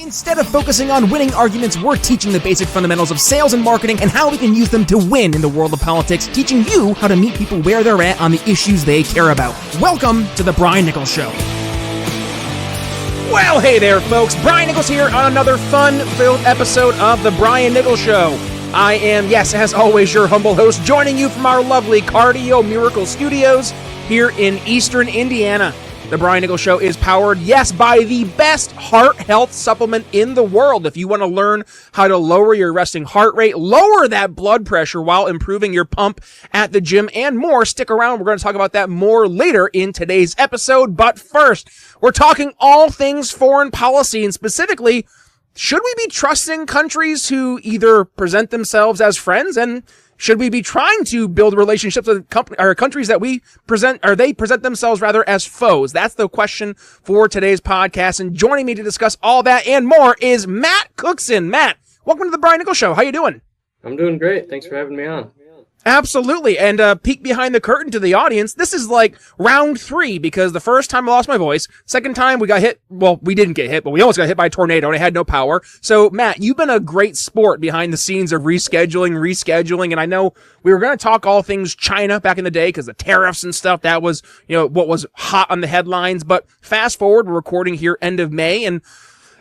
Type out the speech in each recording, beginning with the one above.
Instead of focusing on winning arguments, we're teaching the basic fundamentals of sales and marketing and how we can use them to win in the world of politics, teaching you how to meet people where they're at on the issues they care about. Welcome to The Brian Nichols Show. Well, hey there, folks. Brian Nichols here on another fun-filled episode of The Brian Nichols Show. I am, yes, as always, your humble host, joining you from our lovely Cardio Miracle Studios here in Eastern Indiana. The Brian Nichols Show is powered, yes, by the best heart health supplement in the world. If you want to learn how to lower your resting heart rate, lower that blood pressure while improving your pump at the gym and more, stick around. We're going to talk about that more later in today's episode. But first, we're talking all things foreign policy, and specifically, should we be trusting countries who either present themselves as friends, and should we be trying to build relationships with countries that they present themselves rather as foes? That's the question for today's podcast. And joining me to discuss all that and more is Matt Cookson. Matt, welcome to the Brian Nichols Show. How you doing? I'm doing great. Thanks for having me on. Absolutely. And peek behind the curtain to the audience, this is like round 3, because the first time I lost my voice, second time we got hit, well, we didn't get hit, but we almost got hit by a tornado and I had no power. So Matt, you've been a great sport behind the scenes of rescheduling, and I know we were going to talk all things China back in the day because the tariffs and stuff, that was, what was hot on the headlines. But fast forward, we're recording here end of May, and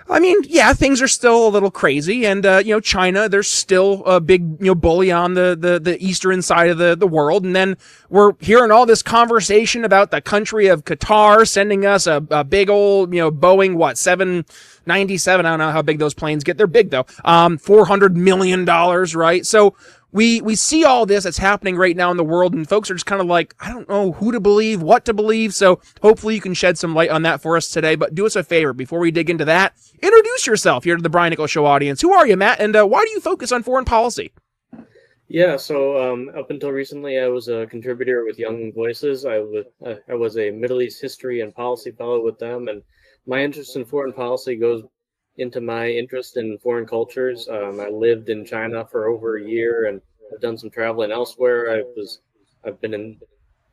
I mean, yeah, things are still a little crazy, and, China, there's still a big, bully on the eastern side of the world, and then we're hearing all this conversation about the country of Qatar sending us a big old, Boeing, 797, I don't know how big those planes get, they're big though, $400 million, right? So, we see all this that's happening right now in the world, and folks are just kind of like, I don't know who to believe, what to believe, so hopefully you can shed some light on that for us today. But do us a favor, before we dig into that, introduce yourself here to the Brian Nichols Show audience. Who are you, Matt, and why do you focus on foreign policy? Yeah, so up until recently, I was a contributor with Young Voices. I was a Middle East history and policy fellow with them, and my interest in foreign policy goes into my interest in foreign cultures. I lived in China for over a year, and I've done some traveling elsewhere. I've been in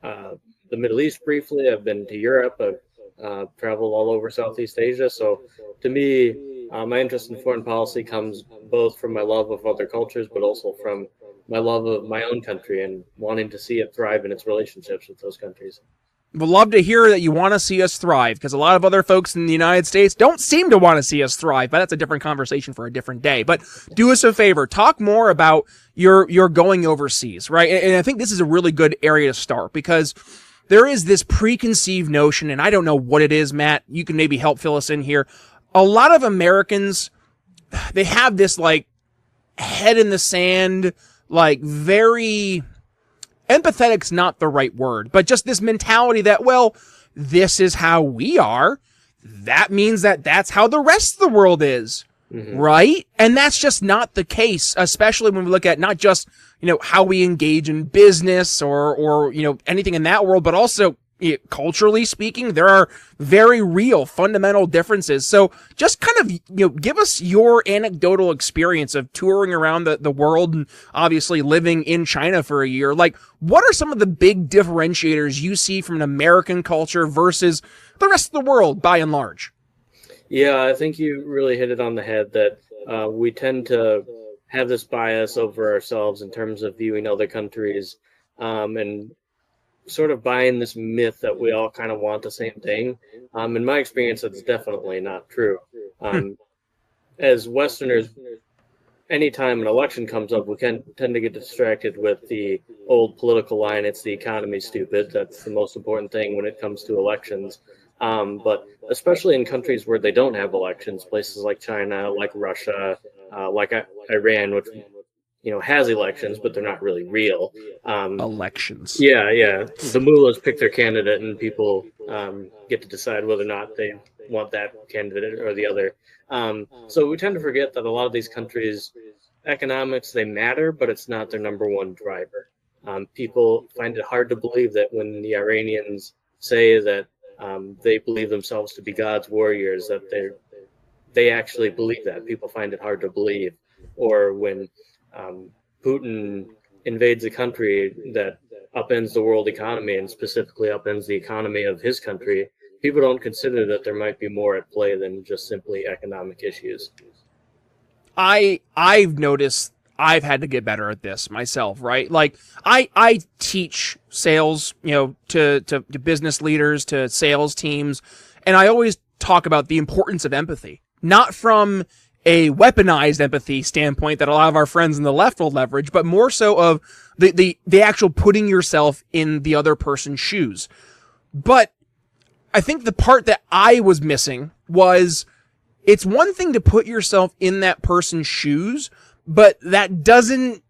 the Middle East briefly. I've been to Europe. I've traveled all over Southeast Asia. So to me, my interest in foreign policy comes both from my love of other cultures, but also from my love of my own country and wanting to see it thrive in its relationships with those countries. We'd love to hear that you want to see us thrive, because a lot of other folks in the United States don't seem to want to see us thrive, but that's a different conversation for a different day. But do us a favor, talk more about your going overseas, right? And I think this is a really good area to start, because there is this preconceived notion, and I don't know what it is, Matt, you can maybe help fill us in here. A lot of Americans, they have this like head in the sand, like very... empathetic's not the right word, but just this mentality that, well, this is how we are. That means that that's how the rest of the world is, right? And that's just not the case, especially when we look at not just, how we engage in business or anything in that world, but also culturally speaking, there are very real fundamental differences. So just kind of, give us your anecdotal experience of touring around the world and obviously living in China for a year. Like, what are some of the big differentiators you see from an American culture versus the rest of the world by and large? Yeah, I think you really hit it on the head that we tend to have this bias over ourselves in terms of viewing other countries and sort of buying this myth that we all kind of want the same thing. In my experience, that's definitely not true. As Westerners, anytime an election comes up, we can tend to get distracted with the old political line, it's the economy, stupid. That's the most important thing when it comes to elections. But especially in countries where they don't have elections, places like China, like Russia, like Iran, which has elections, but they're not really real. Elections. Yeah. The mullahs pick their candidate, and people get to decide whether or not they want that candidate or the other. So we tend to forget that a lot of these countries, economics, they matter, but it's not their number one driver. People find it hard to believe that when the Iranians say that they believe themselves to be God's warriors, that they actually believe that. People find it hard to believe. Or when Putin invades a country that upends the world economy and specifically upends the economy of his country, people don't consider that there might be more at play than just simply economic issues. I've noticed I've had to get better at this myself, right? Like I teach sales, to business leaders, to sales teams, and I always talk about the importance of empathy, not from a weaponized empathy standpoint that a lot of our friends in the left will leverage, but more so of the actual putting yourself in the other person's shoes. But I think the part that I was missing was, it's one thing to put yourself in that person's shoes, but it doesn't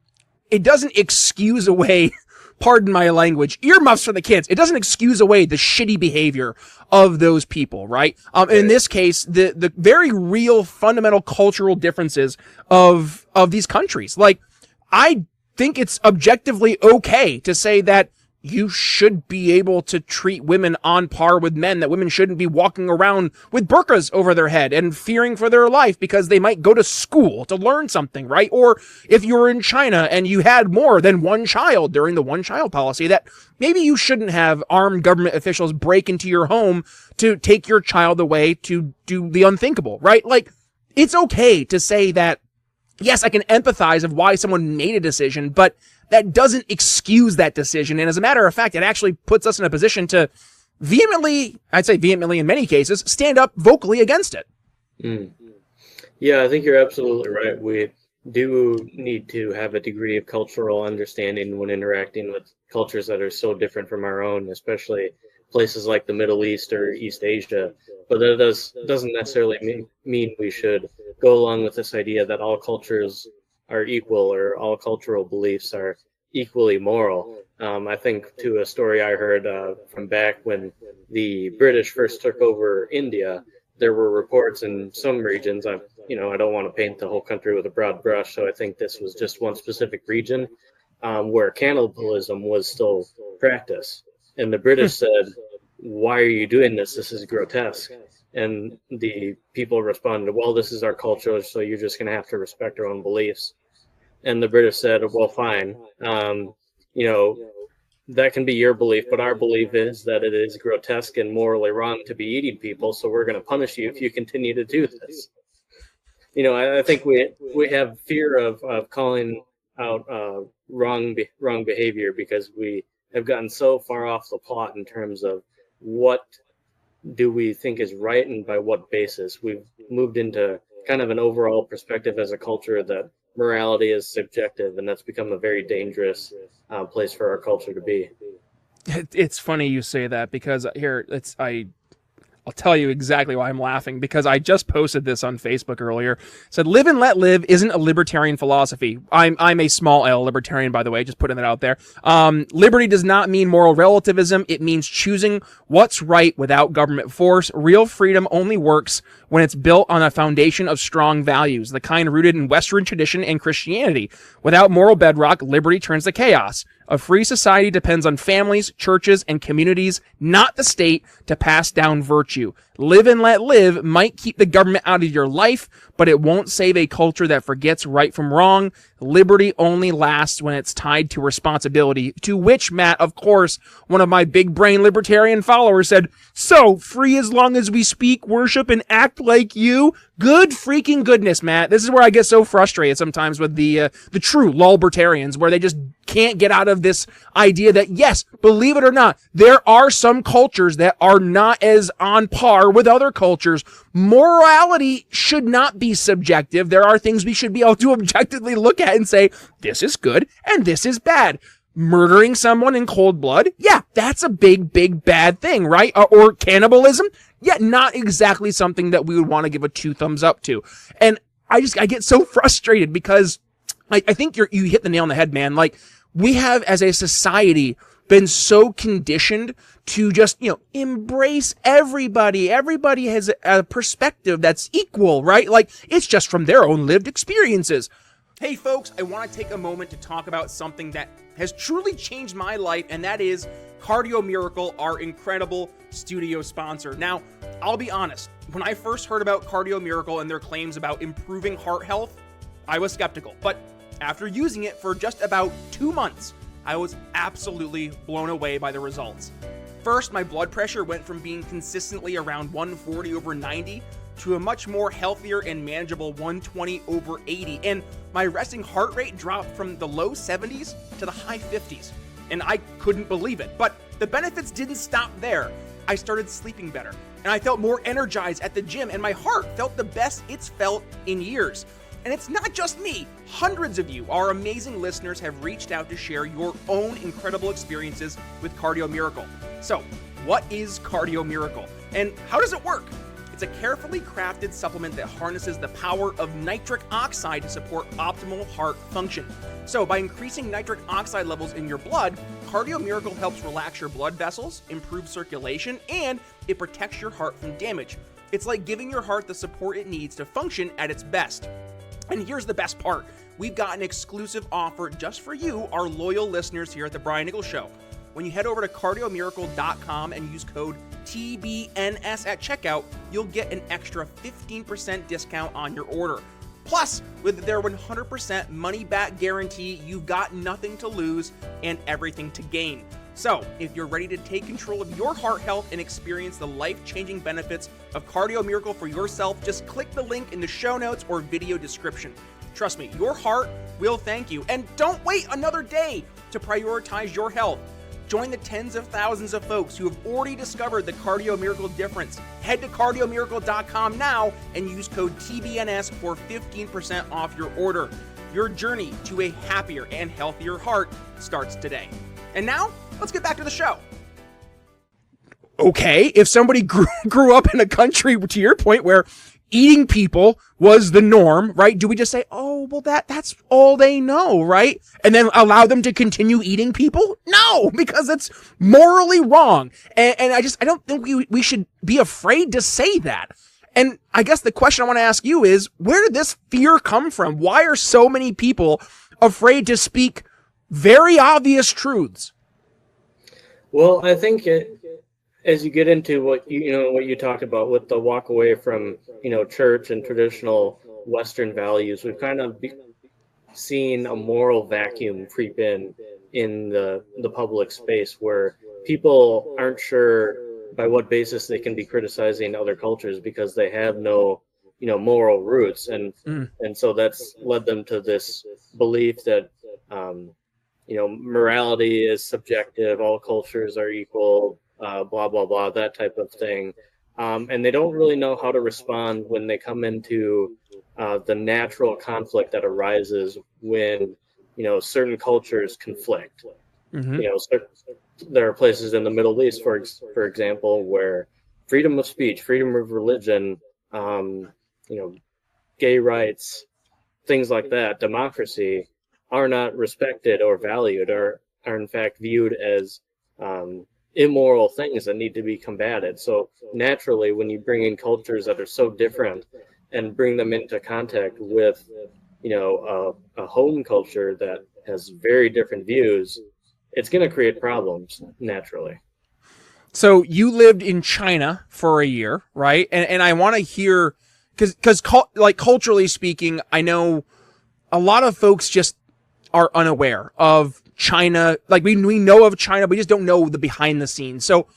excuse away, pardon my language, earmuffs for the kids. It doesn't excuse away the shitty behavior of those people, right? In this case, the very real fundamental cultural differences of these countries. Like, I think it's objectively okay to say that you should be able to treat women on par with men, that women shouldn't be walking around with burqas over their head and fearing for their life because they might go to school to learn something, right? Or if you were in China and you had more than one child during the one-child policy, that maybe you shouldn't have armed government officials break into your home to take your child away to do the unthinkable, right? Like, it's okay to say that, yes, I can empathize of why someone made a decision, but that doesn't excuse that decision. And as a matter of fact, it actually puts us in a position to vehemently in many cases, stand up vocally against it. Mm. Yeah, I think you're absolutely right. We do need to have a degree of cultural understanding when interacting with cultures that are so different from our own, especially places like the Middle East or East Asia. But that doesn't necessarily mean we should go along with this idea that all cultures are equal or all cultural beliefs are equally moral. I think to a story I heard from back when the British first took over India, there were reports in some regions, I don't want to paint the whole country with a broad brush, so I think this was just one specific region, where cannibalism was still practiced. And the British said, "Why are you doing this? This is grotesque." And the people responded, "Well, this is our culture, so you're just going to have to respect our own beliefs." And the British said, "Well, fine. That can be your belief, but our belief is that it is grotesque and morally wrong to be eating people, so we're going to punish you if you continue to do this." I think we have fear of calling out wrong behavior because we have gotten so far off the plot in terms of what do we think is right and by what basis. We've moved into kind of an overall perspective as a culture that morality is subjective, and that's become a very dangerous place for our culture to be. It's funny you say that, because I'll tell you exactly why I'm laughing, because I just posted this on Facebook earlier. It said, "Live and let live isn't a libertarian philosophy." I'm a small L libertarian, by the way, just putting that out there. Liberty does not mean moral relativism. It means choosing what's right without government force. Real freedom only works when it's built on a foundation of strong values, the kind rooted in Western tradition and Christianity. Without moral bedrock, liberty turns to chaos. A free society depends on families, churches, and communities, not the state, to pass down virtue. Live and let live might keep the government out of your life, but it won't save a culture that forgets right from wrong. Liberty only lasts when it's tied to responsibility. To which, Matt, of course, one of my big brain libertarian followers said, "So, free as long as we speak, worship, and act like you?" Good freaking goodness, Matt. This is where I get so frustrated sometimes with the true lulbertarians, where they just can't get out of this idea that, yes, believe it or not, there are some cultures that are not as on par with other cultures. Morality should not be subjective. There are things we should be able to objectively look at and say, this is good and this is bad. Murdering someone in cold blood, yeah, that's a big, big bad thing, right? Or cannibalism, yeah, not exactly something that we would want to give a 2 thumbs up to. And I get so frustrated because I think you hit the nail on the head, man. Like, we have as a society been so conditioned to just, embrace everybody. Everybody has a perspective that's equal, right? Like, it's just from their own lived experiences. Hey folks, I want to take a moment to talk about something that has truly changed my life, and that is Cardio Miracle, our incredible studio sponsor. Now, I'll be honest, when I first heard about Cardio Miracle and their claims about improving heart health, I was skeptical. But after using it for just about 2 months, I was absolutely blown away by the results. First, my blood pressure went from being consistently around 140/90 to a much more healthier and manageable 120/80. And my resting heart rate dropped from the low 70s to the high 50s. And I couldn't believe it. But the benefits didn't stop there. I started sleeping better, and I felt more energized at the gym, and my heart felt the best it's felt in years. And it's not just me. Hundreds of you, our amazing listeners, have reached out to share your own incredible experiences with Cardio Miracle. So, what is Cardio Miracle, and how does it work? It's a carefully crafted supplement that harnesses the power of nitric oxide to support optimal heart function. So by increasing nitric oxide levels in your blood, Cardio Miracle helps relax your blood vessels, improve circulation, and it protects your heart from damage. It's like giving your heart the support it needs to function at its best. And here's the best part. We've got an exclusive offer just for you, our loyal listeners here at The Brian Nichols Show. When you head over to cardiomiracle.com and use code TBNS at checkout, you'll get an extra 15% discount on your order. Plus, with their 100% money-back guarantee, you've got nothing to lose and everything to gain. So, if you're ready to take control of your heart health and experience the life-changing benefits of Cardio Miracle for yourself, just click the link in the show notes or video description. Trust me, your heart will thank you. And don't wait another day to prioritize your health. Join the tens of thousands of folks who have already discovered the Cardio Miracle difference. Head to cardiomiracle.com now and use code TBNS for 15% off your order. Your journey to a happier and healthier heart starts today. And now, let's get back to the show. Okay, if somebody grew up in a country, to your point, where eating people was the norm, right? Do we just say, oh, well, that's all they know, right? And then allow them to continue eating people? No, because it's morally wrong. And I don't think we should be afraid to say that. And I guess the question I want to ask you is, where did this fear come from? Why are so many people afraid to speak very obvious truths? Well, I think as you get into what you talked about with the walk away from church and traditional Western values, we've kind of seen a moral vacuum creep in the public space where people aren't sure by what basis they can be criticizing other cultures because they have no moral roots, and so that's led them to this belief that morality is subjective, all cultures are equal, blah, blah, blah, that type of thing. And they don't really know how to respond when they come into the natural conflict that arises when, certain cultures conflict. There are places in the Middle East, for example, where freedom of speech, freedom of religion, gay rights, things like that, democracy, are not respected or valued, or are in fact viewed as immoral things that need to be combated. So naturally, when you bring in cultures that are so different and bring them into contact with, a home culture that has very different views, it's going to create problems naturally. So you lived in China for a year, right? And I want to hear, because culturally speaking, I know a lot of folks just are unaware of China. Like we know of China, but we just don't know the behind the scenes. So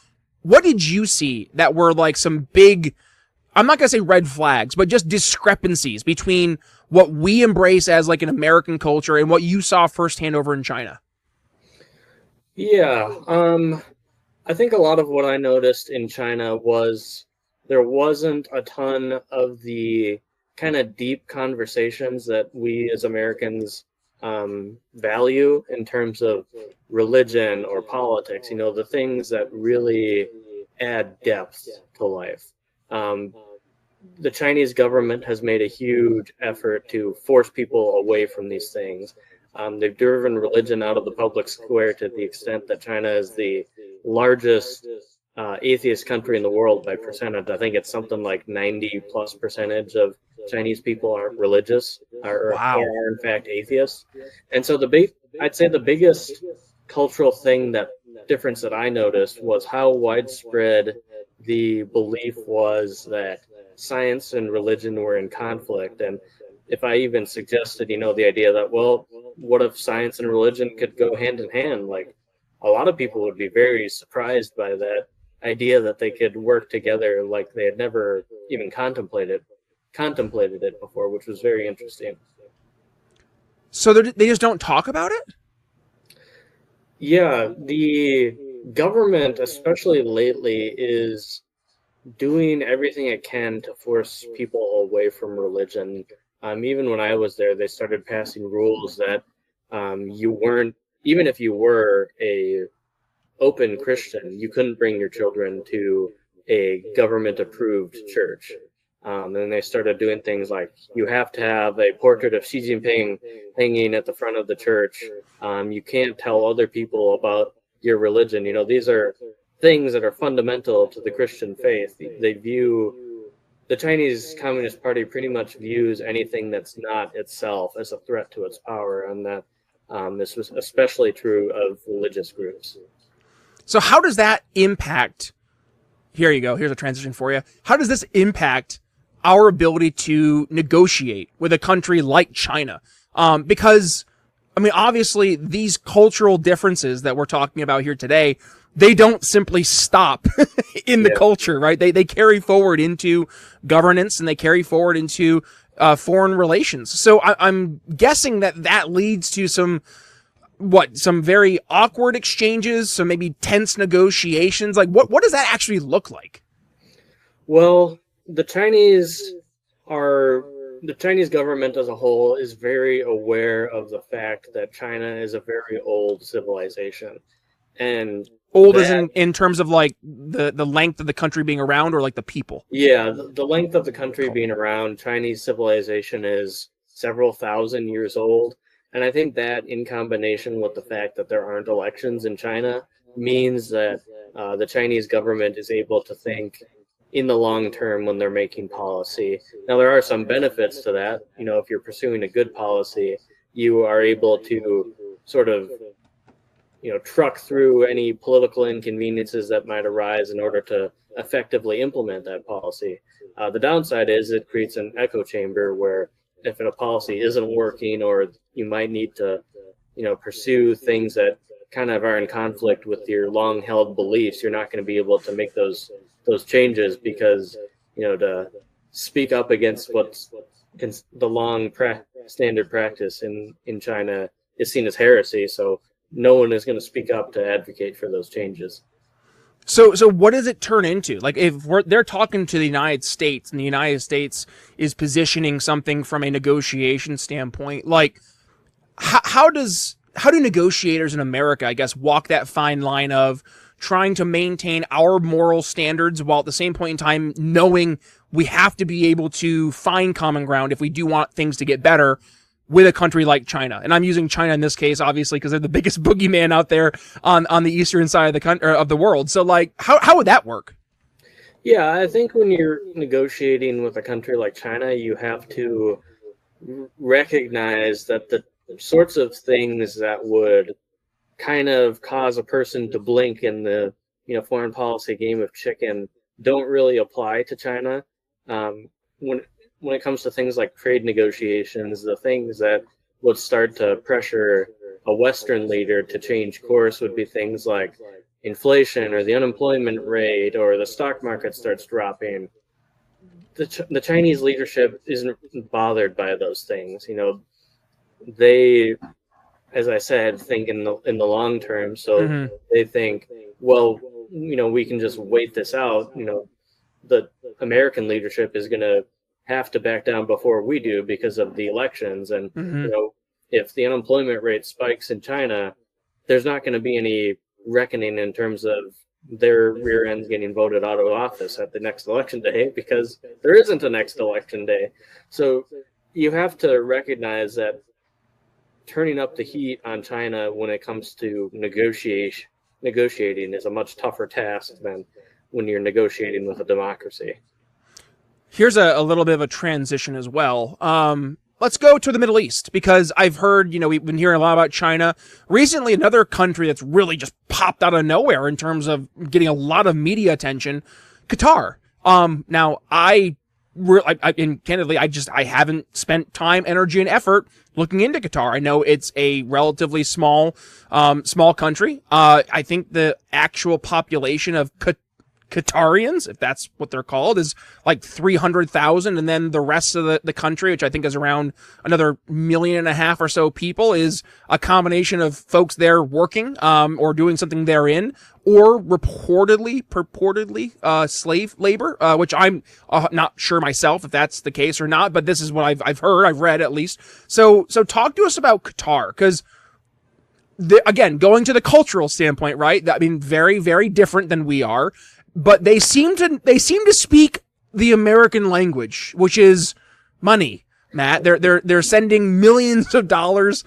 what did you see that were like some big, I'm not going to say red flags, but just discrepancies between what we embrace as like an American culture and what you saw firsthand over in China? Yeah. I think a lot of what I noticed in China was there wasn't a ton of the kind of deep conversations that we as Americans value in terms of religion or politics, the things that really add depth to life. The Chinese government has made a huge effort to force people away from these things. They've driven religion out of the public square to the extent that China is the largest atheist country in the world by percentage. I think it's something like 90+% of Chinese people aren't religious or are in fact atheists. And so I'd say the biggest cultural difference that I noticed was how widespread the belief was that science and religion were in conflict. And if I even suggested, the idea that, well, what if science and religion could go hand in hand? Like, a lot of people would be very surprised by that idea that they could work together like they had never even contemplated it before, which was very interesting. So they just don't talk about it? Yeah, the government, especially lately, is doing everything it can to force people away from religion. Even when I was there, they started passing rules that you weren't, even if you were a open Christian, you couldn't bring your children to a government-approved church. And they started doing things like you have to have a portrait of Xi Jinping hanging at the front of the church. You can't tell other people about your religion. You know, these are things that are fundamental to the Christian faith. They view the Chinese Communist Party pretty much views anything that's not itself as a threat to its power, and that this was especially true of religious groups. So how does that impact? Here you go. Here's a transition for you. How does this impact our ability to negotiate with a country like China? Because, I mean, obviously these cultural differences that we're talking about here today, they don't simply stop in the culture, right? They carry forward into governance, and they carry forward into foreign relations. So I'm guessing that leads to some very awkward exchanges, some maybe tense negotiations. Like what does that actually look like? Well, the Chinese government as a whole is very aware of the fact that China is a very old civilization. And old as in terms of like the length of the country being around, or like the people? Yeah, the length of the country being around. Chinese civilization is several thousand years old. And I think that, in combination with the fact that there aren't elections in China, means that the Chinese government is able to think in the long term when they're making policy. Now, there are some benefits to that. You know, if you're pursuing a good policy, you are able to sort of, truck through any political inconveniences that might arise in order to effectively implement that policy. The downside is it creates an echo chamber where if a policy isn't working, or you might need to, pursue things that kind of are in conflict with your long-held beliefs, you're not going to be able to make those changes because, to speak up against what's the long standard practice in China is seen as heresy. So no one is going to speak up to advocate for those changes. So what does it turn into? Like, if they're talking to the United States, and the United States is positioning something from a negotiation standpoint, like how do negotiators in America, I guess, walk that fine line of trying to maintain our moral standards while at the same point in time knowing we have to be able to find common ground if we do want things to get better with a country like China? And I'm using China in this case, obviously, because they're the biggest boogeyman out there on the eastern side of the country, of the world. So, like, how would that work? Yeah, I think when you're negotiating with a country like China, you have to recognize that the sorts of things that would kind of cause a person to blink in the foreign policy game of chicken don't really apply to China. When it comes to things like trade negotiations, the things that would start to pressure a Western leader to change course would be things like inflation, or the unemployment rate, or the stock market starts dropping. The Chinese leadership isn't bothered by those things. They, as I said, think in the long term. So they think, well, we can just wait this out. The American leadership is going to have to back down before we do because of the elections. And, if the unemployment rate spikes in China, there's not going to be any reckoning in terms of their rear ends getting voted out of office at the next election day, because there isn't a next election day. So you have to recognize that turning up the heat on China when it comes to negotiating is a much tougher task than when you're negotiating with a democracy. Here's a little bit of a transition as well. Let's go to the Middle East, because I've heard, we've been hearing a lot about China. Recently, another country that's really just popped out of nowhere in terms of getting a lot of media attention, Qatar. Now, I and candidly, I haven't spent time, energy, and effort looking into Qatar. I know it's a relatively small country. I think the actual population of Qatarians, if that's what they're called, is like 300,000, and then the rest of the country, which I think is around another 1.5 million or so people, is a combination of folks there working or doing something therein, or purportedly slave labor, which I'm not sure myself if that's the case or not, but this is what I've heard, I've read at least. So talk to us about Qatar, because again, going to the cultural standpoint, right? I mean, very, very different than we are. But they seem to speak the American language, which is money. Matt, they're sending millions of dollars.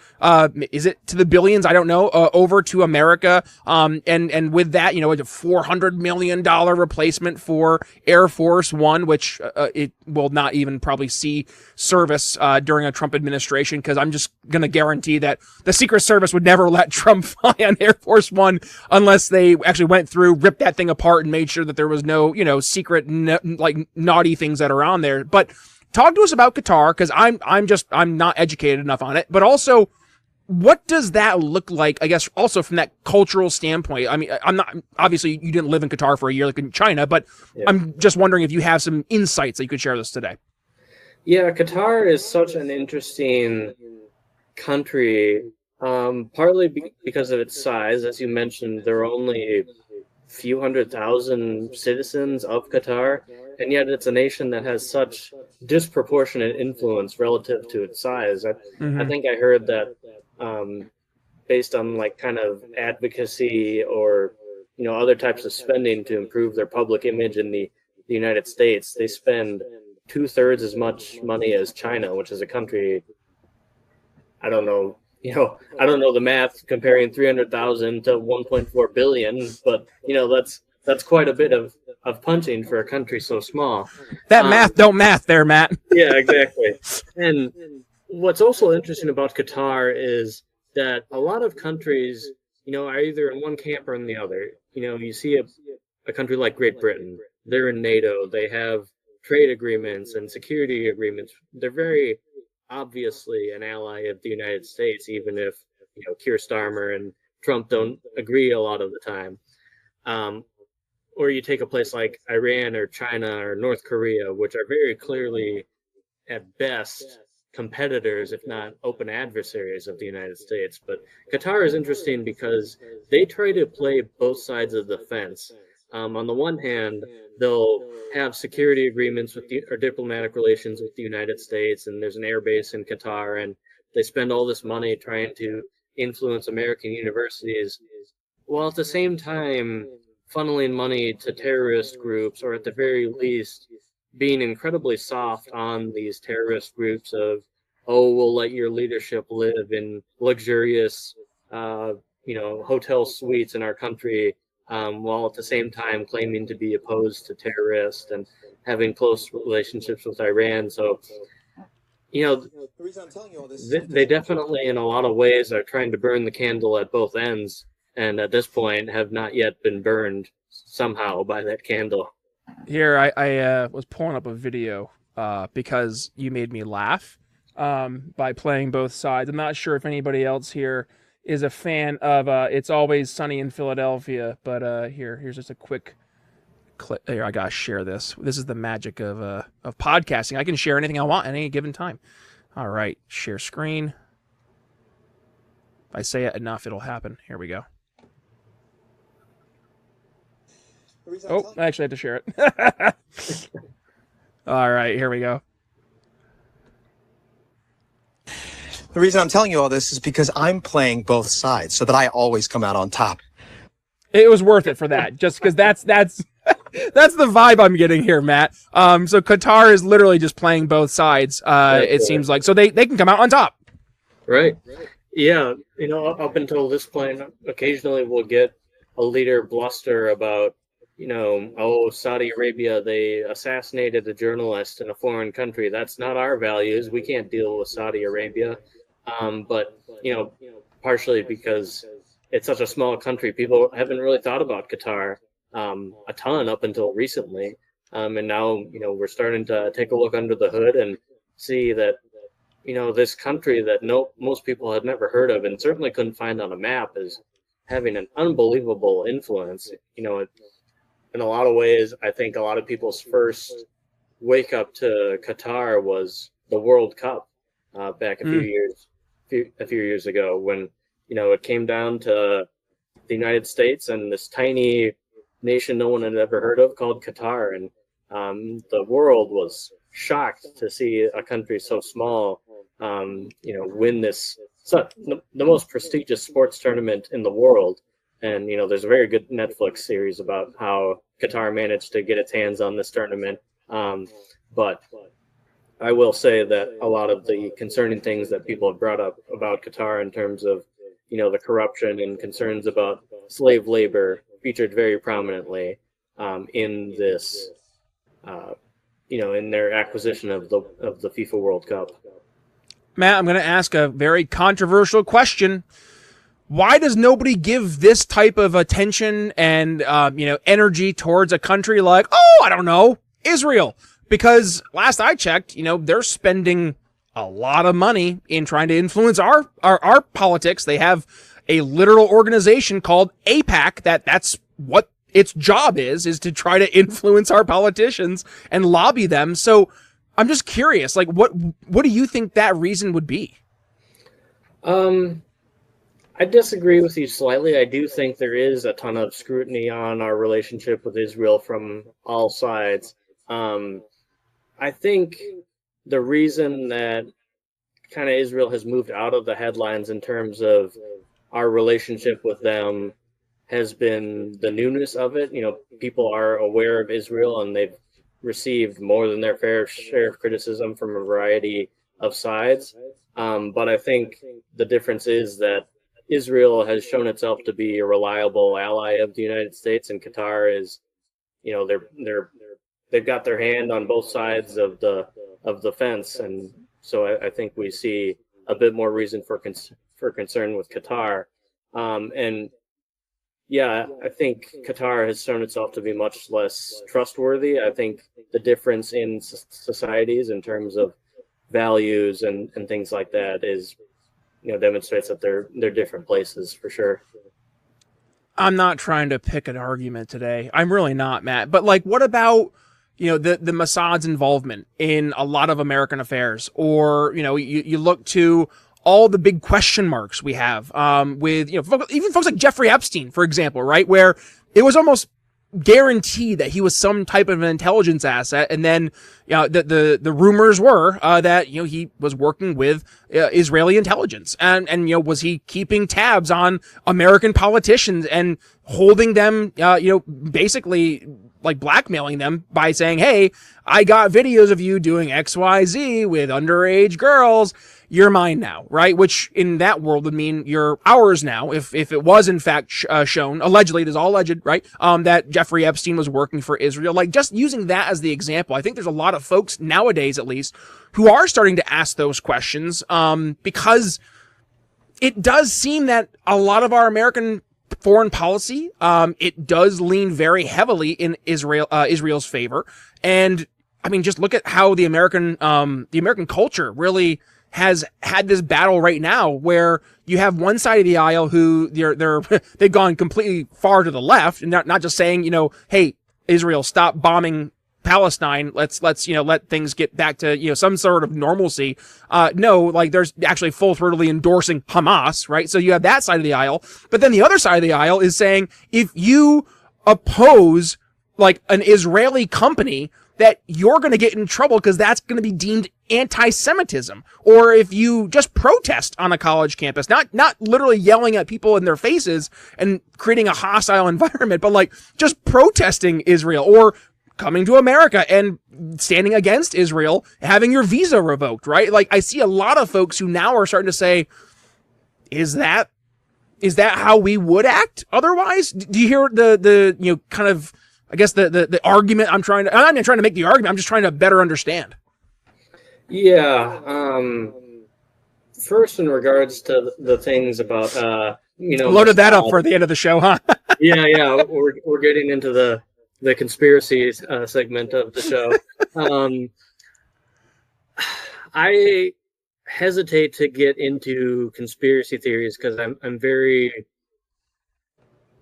Is it to the billions? I don't know. Over to America. And with that, it's a $400 million replacement for Air Force One, which it will not even probably see service during a Trump administration, because I'm just gonna guarantee that the Secret Service would never let Trump fly on Air Force One unless they actually went through, ripped that thing apart, and made sure that there was no secret naughty things that are on there. But talk to us about Qatar, because I'm not educated enough on it, but also, what does that look like, I guess, also from that cultural standpoint? I mean, I'm not, obviously you didn't live in Qatar for a year like in China, but yeah. I'm just wondering if you have some insights that you could share with us today. Yeah, Qatar is such an interesting country, partly because of its size. As you mentioned, there are only a few 100,000 citizens of Qatar, and yet it's a nation that has such disproportionate influence relative to its size. I think I heard that based on kind of advocacy or other types of spending to improve their public image in the United States, they spend 2/3 as much money as China, which is a country, I don't know the math comparing 300,000 to 1.4 billion, but that's quite a bit of punching for a country so small. That math don't math there, Matt. Yeah, exactly. And what's also interesting about Qatar is that a lot of countries, are either in one camp or in the other. You see a country like Great Britain, they're in NATO, they have trade agreements and security agreements. They're very obviously an ally of the United States, even if Keir Starmer and Trump don't agree a lot of the time. Or you take a place like Iran or China or North Korea, which are very clearly, at best, competitors, if not open adversaries of the United States. But Qatar is interesting because they try to play both sides of the fence. On the one hand, they'll have security agreements or diplomatic relations with the United States, and there's an air base in Qatar, and they spend all this money trying to influence American universities, while at the same time funneling money to terrorist groups, or at the very least being incredibly soft on these terrorist groups of, we'll let your leadership live in luxurious hotel suites in our country, while at the same time claiming to be opposed to terrorists and having close relationships with Iran. So, they definitely, in a lot of ways, are trying to burn the candle at both ends, and at this point have not yet been burned somehow by that candle. Here, I was pulling up a video because you made me laugh by playing both sides. I'm not sure if anybody else here is a fan of It's Always Sunny in Philadelphia, but here's just a quick clip. Here, I gotta share this. This is the magic of podcasting. I can share anything I want at any given time. All right, share screen. If I say it enough, it'll happen. Here we go. Oh, I actually had to share it. All right, here we go. The reason I'm telling you all this is because I'm playing both sides so that I always come out on top. It was worth it for that, just because that's the vibe I'm getting here, Matt. So Qatar is literally just playing both sides. It seems like, so they can come out on top. Right. Yeah. Up until this point, occasionally we'll get a leader bluster about, Saudi Arabia, they assassinated a journalist in a foreign country. That's not our values. We can't deal with Saudi Arabia. But partially because it's such a small country, people haven't really thought about Qatar a ton up until recently. And now, we're starting to take a look under the hood and see that, this country that most people had never heard of and certainly couldn't find on a map is having an unbelievable influence. In a lot of ways, I think a lot of people's first wake up to Qatar was the World Cup back a few years ago, when it came down to the United States and this tiny nation no one had ever heard of called Qatar, and the world was shocked to see a country so small win this the most prestigious sports tournament in the world. And there's a very good Netflix series about how Qatar managed to get its hands on this tournament. But I will say that a lot of the concerning things that people have brought up about Qatar in terms of, the corruption and concerns about slave labor featured very prominently in this, in their acquisition of the FIFA World Cup. Matt, I'm going to ask a very controversial question. Why does nobody give this type of attention and, energy towards a country like, I don't know, Israel? Because last I checked, they're spending a lot of money in trying to influence our politics. They have a literal organization called AIPAC that's what its job is to try to influence our politicians and lobby them. So I'm just curious, like, what do you think that reason would be? I disagree with you slightly. I do think there is a ton of scrutiny on our relationship with Israel from all sides. I think the reason that kind of Israel has moved out of the headlines in terms of our relationship with them has been the newness of it. People are aware of Israel and they've received more than their fair share of criticism from a variety of sides. But I think the difference is that Israel has shown itself to be a reliable ally of the United States, and Qatar is, they've got their hand on both sides of the fence, and so I think we see a bit more reason for concern with Qatar. And yeah, I think Qatar has shown itself to be much less trustworthy. I think the difference in societies in terms of values and things like that is, demonstrates that they're different places for sure. I'm not trying to pick an argument today. I'm really not, Matt. But like, what about, the MSAD's involvement in a lot of American affairs? Or, you look to all the big question marks we have with, even folks like Jeffrey Epstein, for example, right? Where it was almost guaranteed that he was some type of an intelligence asset. And then, the rumors were that, he was working with Israeli intelligence. And was he keeping tabs on American politicians and holding them, basically like blackmailing them by saying, hey, I got videos of you doing XYZ with underage girls. You're mine now, right? Which in that world would mean you're ours now. If it was in fact shown, allegedly, it is all alleged, right? That Jeffrey Epstein was working for Israel. Like, just using that as the example, I think there's a lot of folks nowadays, at least, who are starting to ask those questions, because it does seem that a lot of our American foreign policy, it does lean very heavily in Israel's favor. And I mean, just look at how the American culture really has had this battle right now, where you have one side of the aisle who they've gone completely far to the left, and not just saying, hey, Israel, stop bombing Palestine. Let's let things get back to, some sort of normalcy. No, like, there's actually full-throatedly endorsing Hamas, right? So you have that side of the aisle. But then the other side of the aisle is saying, if you oppose like an Israeli company, that you're going to get in trouble because that's going to be deemed anti-Semitism. Or if you just protest on a college campus, not literally yelling at people in their faces and creating a hostile environment, but like just protesting Israel, or coming to America and standing against Israel, having your visa revoked, right? Like, I see a lot of folks who now are starting to say, is that how we would act otherwise? Do you hear the kind of, I guess the argument I'm not even trying to make the argument, I'm just trying to better understand. Yeah. First, in regards to the things about, loaded that up for the end of the show, huh? yeah. We're getting into the the conspiracy segment of the show. I hesitate to get into conspiracy theories because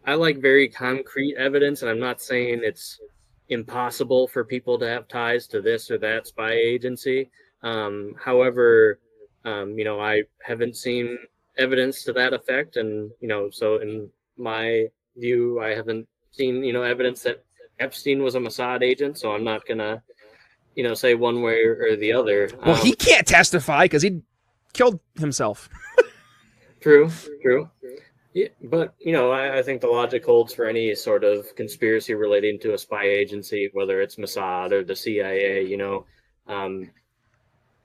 I like very concrete evidence, and I'm not saying it's impossible for people to have ties to this or that spy agency. However, I haven't seen evidence to that effect, and so in my view, I haven't seen evidence that Epstein was a Mossad agent. So I'm not gonna say one way or the other. Well, he can't testify because he killed himself. True. Yeah, but I think the logic holds for any sort of conspiracy relating to a spy agency, whether it's Mossad or the CIA.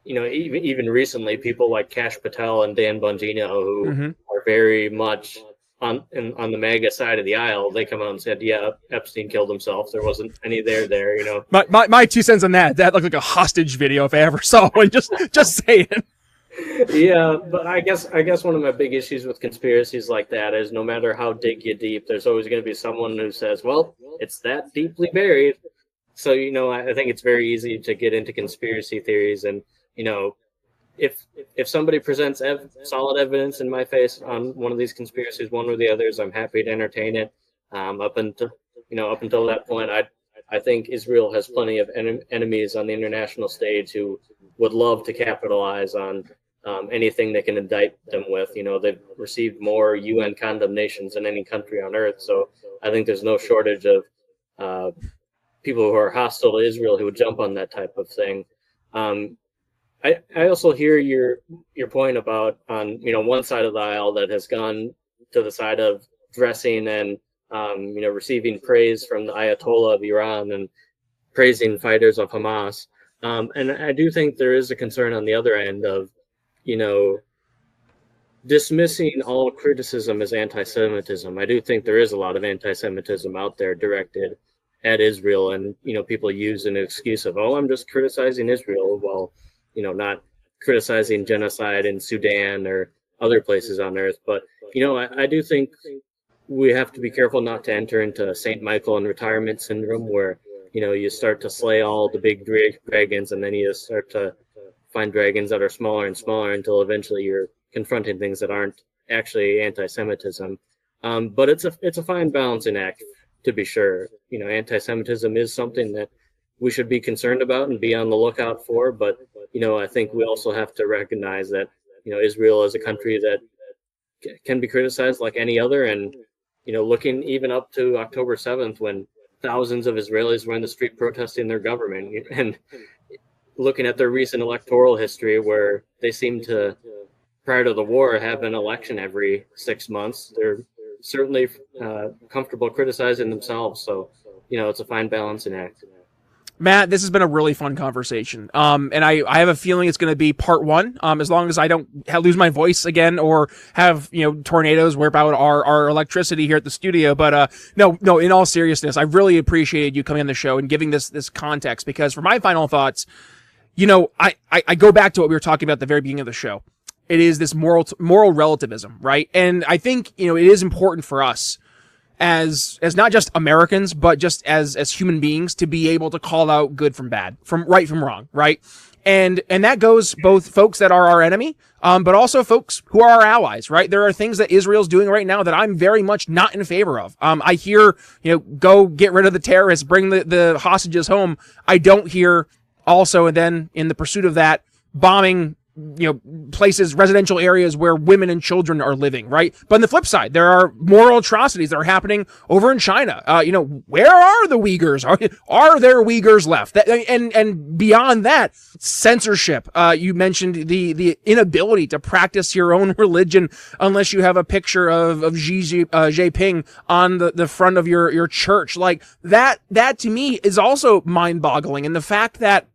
Even recently, people like Kash Patel and Dan Bongino, who are very much on the MAGA side of the aisle, they come out and said, "Yeah, Epstein killed himself. There wasn't any there." My 2 cents on that. That looked like a hostage video if I ever saw one. Just saying. Yeah, but I guess one of my big issues with conspiracies like that is no matter how deep, there's always going to be someone who says, "Well, it's that deeply buried." So I think it's very easy to get into conspiracy theories, and if somebody presents solid evidence in my face on one of these conspiracies, one or the others, I'm happy to entertain it. Up until that point, I think Israel has plenty of enemies on the international stage who would love to capitalize on anything they can indict them with. They've received more UN condemnations than any country on earth. So I think there's no shortage of people who are hostile to Israel who would jump on that type of thing. I also hear your point about on one side of the aisle that has gone to the side of dressing and receiving praise from the Ayatollah of Iran and praising fighters of Hamas. And I do think there is a concern on the other end of dismissing all criticism as anti-Semitism. I do think there is a lot of anti-Semitism out there directed at Israel, and people use an excuse of, "Oh, I'm just criticizing Israel," while not criticizing genocide in Sudan or other places on earth. But I do think we have to be careful not to enter into St. Michael and retirement syndrome, where you start to slay all the big dragons, and then you start to find dragons that are smaller and smaller until eventually you're confronting things that aren't actually anti-Semitism. But it's a fine balancing act, to be sure. Anti-Semitism is something that we should be concerned about and be on the lookout for. But I think we also have to recognize that Israel is a country that can be criticized like any other. And looking even up to October 7th, when thousands of Israelis were in the street protesting their government, and looking at their recent electoral history, where they seem to, prior to the war, have an election every 6 months, they're certainly comfortable criticizing themselves. So, it's a fine balancing act. Matt, this has been a really fun conversation. And I have a feeling it's going to be part 1. As long as I don't lose my voice again or have, tornadoes whip out our electricity here at the studio. But, no, in all seriousness, I really appreciated you coming on the show and giving this context, because for my final thoughts, I go back to what we were talking about at the very beginning of the show. It is this moral relativism, right? And I think, it is important for us as not just Americans, but just as human beings, to be able to call out good from bad, from right from wrong, right? And that goes both folks that are our enemy, but also folks who are our allies, right? There are things that Israel's doing right now that I'm very much not in favor of. I hear, go get rid of the terrorists, bring the hostages home. I don't hear also, and then in the pursuit of that, bombing places, residential areas where women and children are living, right? But on the flip side, there are moral atrocities that are happening over in China. Where are the Uyghurs? Are there Uyghurs left? And beyond that, censorship. You mentioned the inability to practice your own religion unless you have a picture of Xi Jinping on the front of your church. Like that to me is also mind-boggling. And the fact that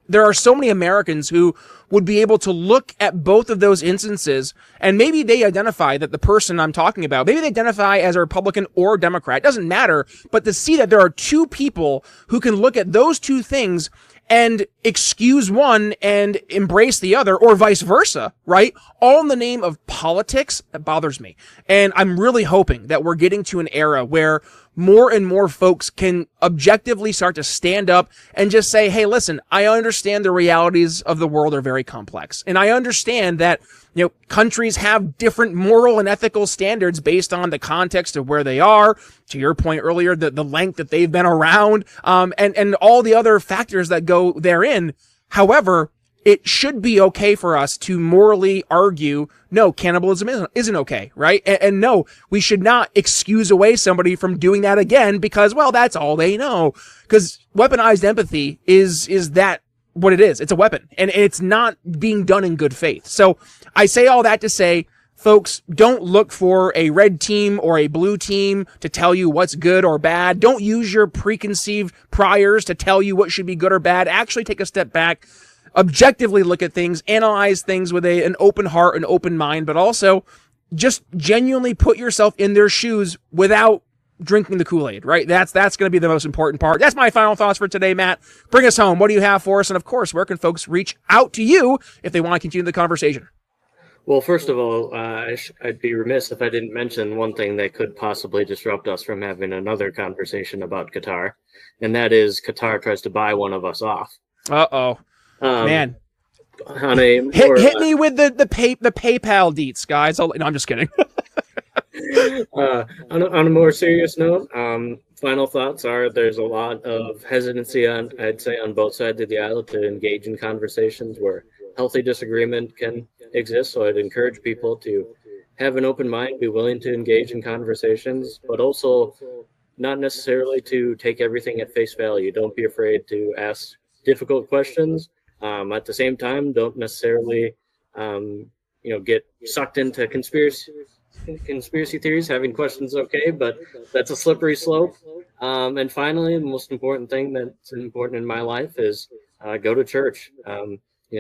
there are so many Americans who would be able to look at both of those instances, and maybe they identify that the person I'm talking about, maybe they identify as a Republican or Democrat, it doesn't matter, but to see that there are two people who can look at those two things and excuse one and embrace the other, or vice versa, right? All in the name of politics, that bothers me. And I'm really hoping that we're getting to an era where more and more folks can objectively start to stand up and just say, hey, listen, I understand the realities of the world are very complex. And I understand that, countries have different moral and ethical standards based on the context of where they are. To your point earlier, the length that they've been around, and all the other factors that go therein. However, it should be okay for us to morally argue, no, cannibalism isn't okay, right? And no, we should not excuse away somebody from doing that again because, well, that's all they know. Because weaponized empathy is that what it is. It's a weapon, and it's not being done in good faith. So I say all that to say, folks, don't look for a red team or a blue team to tell you what's good or bad. Don't use your preconceived priors to tell you what should be good or bad. Actually take a step back, objectively look at things, analyze things with an open heart and open mind, but also just genuinely put yourself in their shoes without drinking the Kool-Aid, right? That's going to be the most important part. That's my final thoughts for today, Matt. Bring us home. What do you have for us? And of course, where can folks reach out to you if they want to continue the conversation? Well, first of all, I'd be remiss if I didn't mention one thing that could possibly disrupt us from having another conversation about Qatar, and that is Qatar tries to buy one of us off. Uh-oh. Man. On a more, hit me with the PayPal deets, guys. No, I'm just kidding. On a more serious note, final thoughts are there's a lot of hesitancy I'd say on both sides of the aisle to engage in conversations where healthy disagreement can exist. So I'd encourage people to have an open mind, be willing to engage in conversations, but also not necessarily to take everything at face value. Don't be afraid to ask difficult questions. At the same time, don't necessarily, get sucked into conspiracy theories. Having questions okay, but that's a slippery slope. And finally, the most important thing that's important in my life is go to church.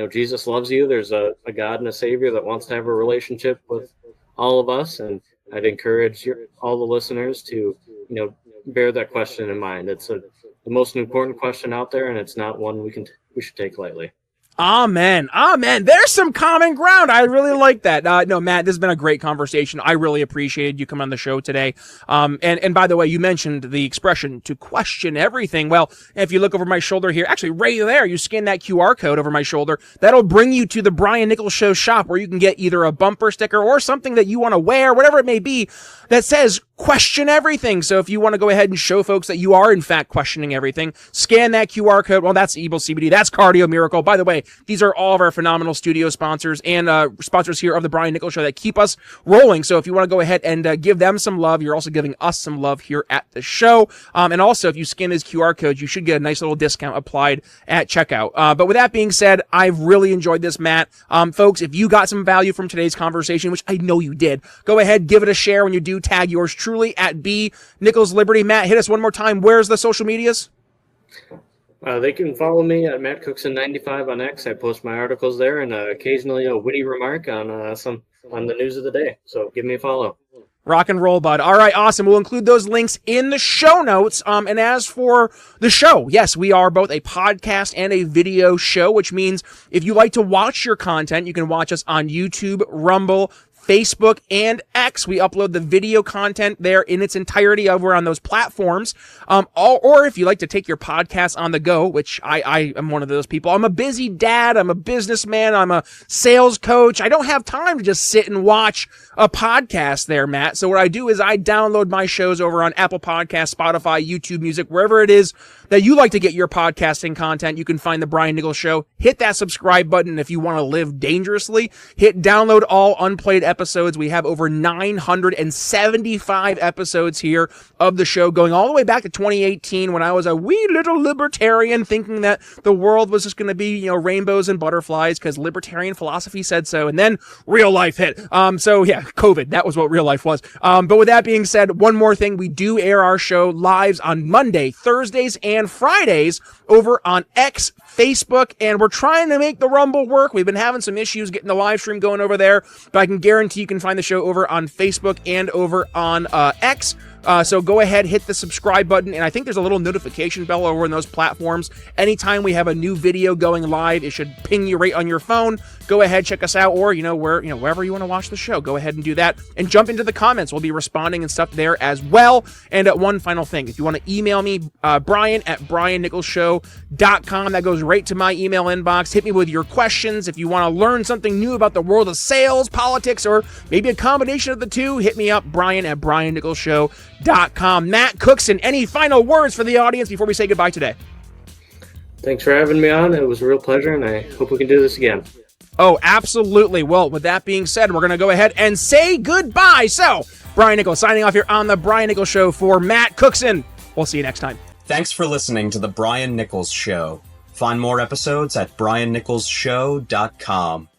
Jesus loves you. There's a God and a Savior that wants to have a relationship with all of us, and I'd encourage all the listeners to bear that question in mind. It's the most important question out there, and it's not one we should take lightly. Amen. There's some common ground. I really like that. No, Matt, this has been a great conversation. I really appreciated you coming on the show today. And by the way, you mentioned the expression to question everything. Well, if you look over my shoulder here, actually right there, you scan that QR code over my shoulder, that'll bring you to the Brian Nichols Show shop where you can get either a bumper sticker or something that you want to wear, whatever it may be, that says question everything. So if you want to go ahead and show folks that you are in fact questioning everything, scan that QR code. Well, that's Evil CBD. That's Cardio Miracle. By the way, these are all of our phenomenal studio sponsors and sponsors here of the Brian Nichols Show that keep us rolling. So if you want to go ahead and give them some love, you're also giving us some love here at the show. And also, if you scan these QR codes, you should get a nice little discount applied at checkout. But with that being said, I've really enjoyed this, Matt. Folks, if you got some value from today's conversation, which I know you did, go ahead, give it a share. When you do, tag yours truly at B Nichols Liberty. Matt, hit us one more time. Where's the social medias? They can follow me at Matt Cookson 95 on X. I post my articles there and occasionally a witty remark on the news of the day. So give me a follow. Rock and roll, bud. All right, awesome. We'll include those links in the show notes. And as for the show, yes, we are both a podcast and a video show, which means if you like to watch your content, you can watch us on YouTube, Rumble, Facebook, and X. We upload the video content there in its entirety over on those platforms. Or if you like to take your podcast on the go, which I am one of those people. I'm a busy dad. I'm a businessman. I'm a sales coach. I don't have time to just sit and watch a podcast there, Matt. So what I do is I download my shows over on Apple Podcasts, Spotify, YouTube Music, wherever it is that you like to get your podcasting content. You can find the Brian Nichols Show. Hit that subscribe button if you want to live dangerously. Hit download all unplayed episodes. We have over 975 episodes here of the show, going all the way back to 2018 when I was a wee little libertarian thinking that the world was just going to be, rainbows and butterflies because libertarian philosophy said so. And then real life hit. So yeah, COVID, that was what real life was. But with that being said, one more thing, we do air our show lives on Monday, Thursdays, and Fridays over on X, Facebook, and we're trying to make the Rumble work. We've been having some issues getting the live stream going over there, but I can guarantee you can find the show over on Facebook and over on X. So go ahead, hit the subscribe button, and I think there's a little notification bell over in those platforms. Anytime we have a new video going live, it should ping you right on your phone. Go ahead, check us out, or wherever you want to watch the show, go ahead and do that, and jump into the comments. We'll be responding and stuff there as well. And one final thing, if you want to email me, Brian at briannicholsshow.com. That goes right to my email inbox. Hit me with your questions. If you want to learn something new about the world of sales, politics, or maybe a combination of the two, hit me up, Brian at briannicholsshow.com. Matt Cookson, any final words for the audience before we say goodbye today? Thanks for having me on. It was a real pleasure, and I hope we can do this again. Oh, absolutely. Well, with that being said, we're going to go ahead and say goodbye. So, Brian Nichols signing off here on The Brian Nichols Show for Matt Cookson. We'll see you next time. Thanks for listening to The Brian Nichols Show. Find more episodes at briannicholsshow.com.